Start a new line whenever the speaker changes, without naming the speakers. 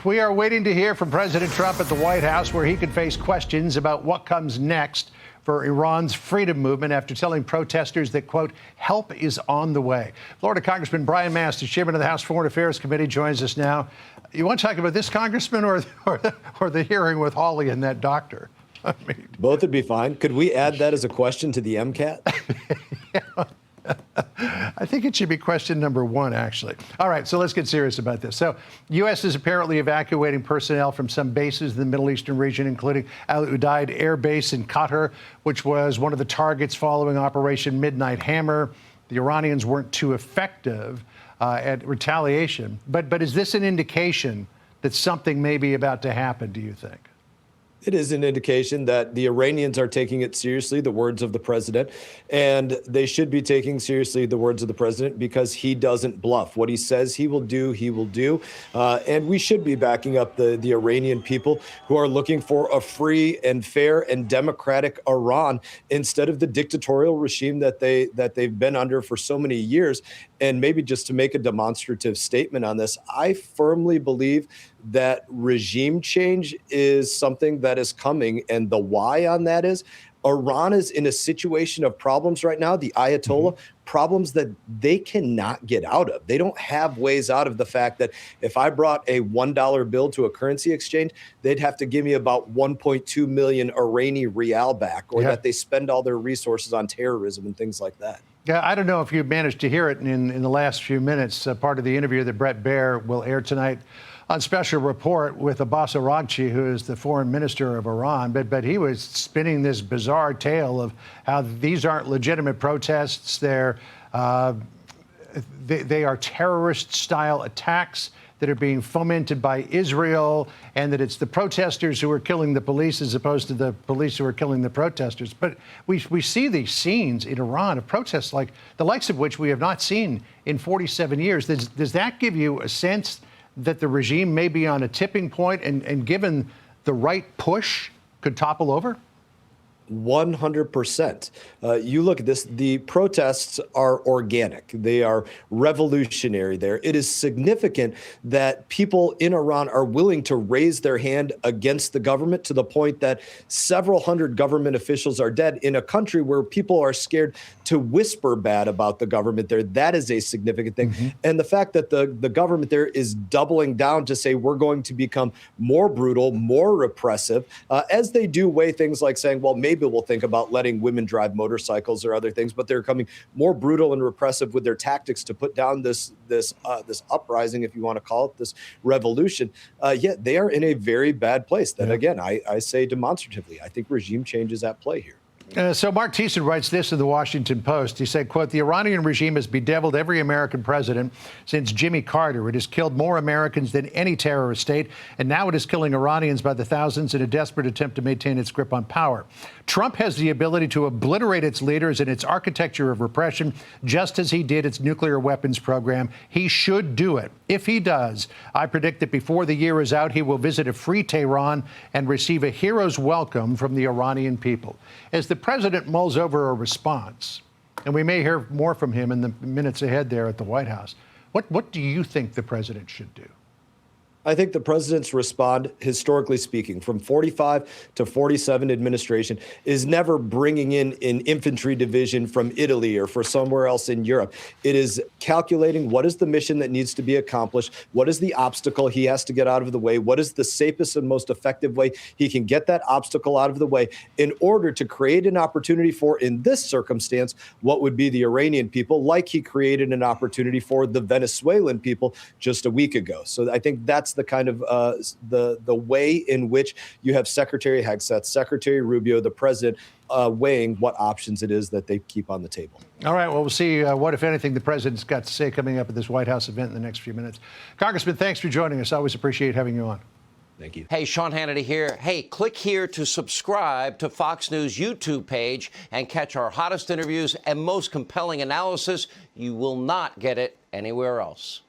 We are waiting to hear from President Trump at the White House, where he could face questions about what comes next for Iran's freedom movement after telling protesters that, quote, help is on the way. Florida Congressman Brian Mast, the chairman of the House Foreign Affairs Committee, joins us now. You want to talk about this, Congressman, or the hearing with Hawley and that doctor? I mean,
both would be fine. Could we add that as a question to the MCAT?
Yeah. I think it should be question number one, actually. All right, so let's get serious about this. So, U.S. is apparently evacuating personnel from some bases in the Middle Eastern region, including Al Udeid Air Base in Qatar, which was one of the targets following Operation Midnight Hammer. The Iranians weren't too effective at retaliation. But is this an indication that something may be about to happen, do you think?
It is an indication that the Iranians are taking it seriously, the words of the president, and they should be taking seriously the words of the president because he doesn't bluff. What he says he will do, he will do. And we should be backing up the Iranian people who are looking for a free and fair and democratic Iran instead of the dictatorial regime that they've been under for so many years. And maybe just to make a demonstrative statement on this, I firmly believe that regime change is something that is coming. And the why on that is Iran is in a situation of problems right now, the Ayatollah, problems that they cannot get out of. They don't have ways out of the fact that if I brought a $1 bill to a currency exchange, they'd have to give me about 1.2 million Iranian rial back, or that they spend all their resources on terrorism and things like that.
Yeah, I don't know if you managed to hear it in the last few minutes, part of the interview that Bret Baier will air tonight on Special Report with Abbas Araghchi, who is the foreign minister of Iran. But he was spinning this bizarre tale of how these aren't legitimate protests. They are terrorist-style attacks that are being fomented by Israel, and that it's the protesters who are killing the police as opposed to the police who are killing the protesters. But we see these scenes in Iran of protests like the likes of which we have not seen in 47 years. Does that give you a sense that the regime may be on a tipping point and given the right push could topple over?
100%. You look at this, the protests are organic. They are revolutionary there. It is significant that people in Iran are willing to raise their hand against the government to the point that several hundred government officials are dead in a country where people are scared to whisper bad about the government there. That is a significant thing. And the fact that the government there is doubling down to say we're going to become more brutal, more repressive, as they do weigh things like saying, well, maybe we'll think about letting women drive motorcycles or other things, but they're becoming more brutal and repressive with their tactics to put down this uprising, if you want to call it, this revolution. Yet they are in a very bad place. That, again, I say demonstratively, I think regime change is at play here.
So Mark Thiessen writes this in the Washington Post. He said, quote, the Iranian regime has bedeviled every American president since Jimmy Carter. It has killed more Americans than any terrorist state, and now it is killing Iranians by the thousands in a desperate attempt to maintain its grip on power. Trump has the ability to obliterate its leaders and its architecture of repression, just as he did its nuclear weapons program. He should do it. If he does, I predict that before the year is out, he will visit a free Tehran and receive a hero's welcome from the Iranian people. As the president mulls over a response, and we may hear more from him in the minutes ahead there at the White House, what do you think the president should do?
I think the president's respond, historically speaking, from 45 to 47 administration is never bringing in an infantry division from Italy or for somewhere else in Europe. It is calculating what is the mission that needs to be accomplished, what is the obstacle he has to get out of the way, what is the safest and most effective way he can get that obstacle out of the way in order to create an opportunity for, in this circumstance, what would be the Iranian people, like he created an opportunity for the Venezuelan people just a week ago. So I think that's the kind of the way in which you have Secretary Hegseth, Secretary Rubio, the president, weighing what options it is that they keep on the table.
All right. Well, we'll see what, if anything, the president's got to say coming up at this White House event in the next few minutes. Congressman, thanks for joining us. I always appreciate having you on.
Thank you.
Hey, Sean Hannity here. Hey, click here to subscribe to Fox News YouTube page and catch our hottest interviews and most compelling analysis. You will not get it anywhere else.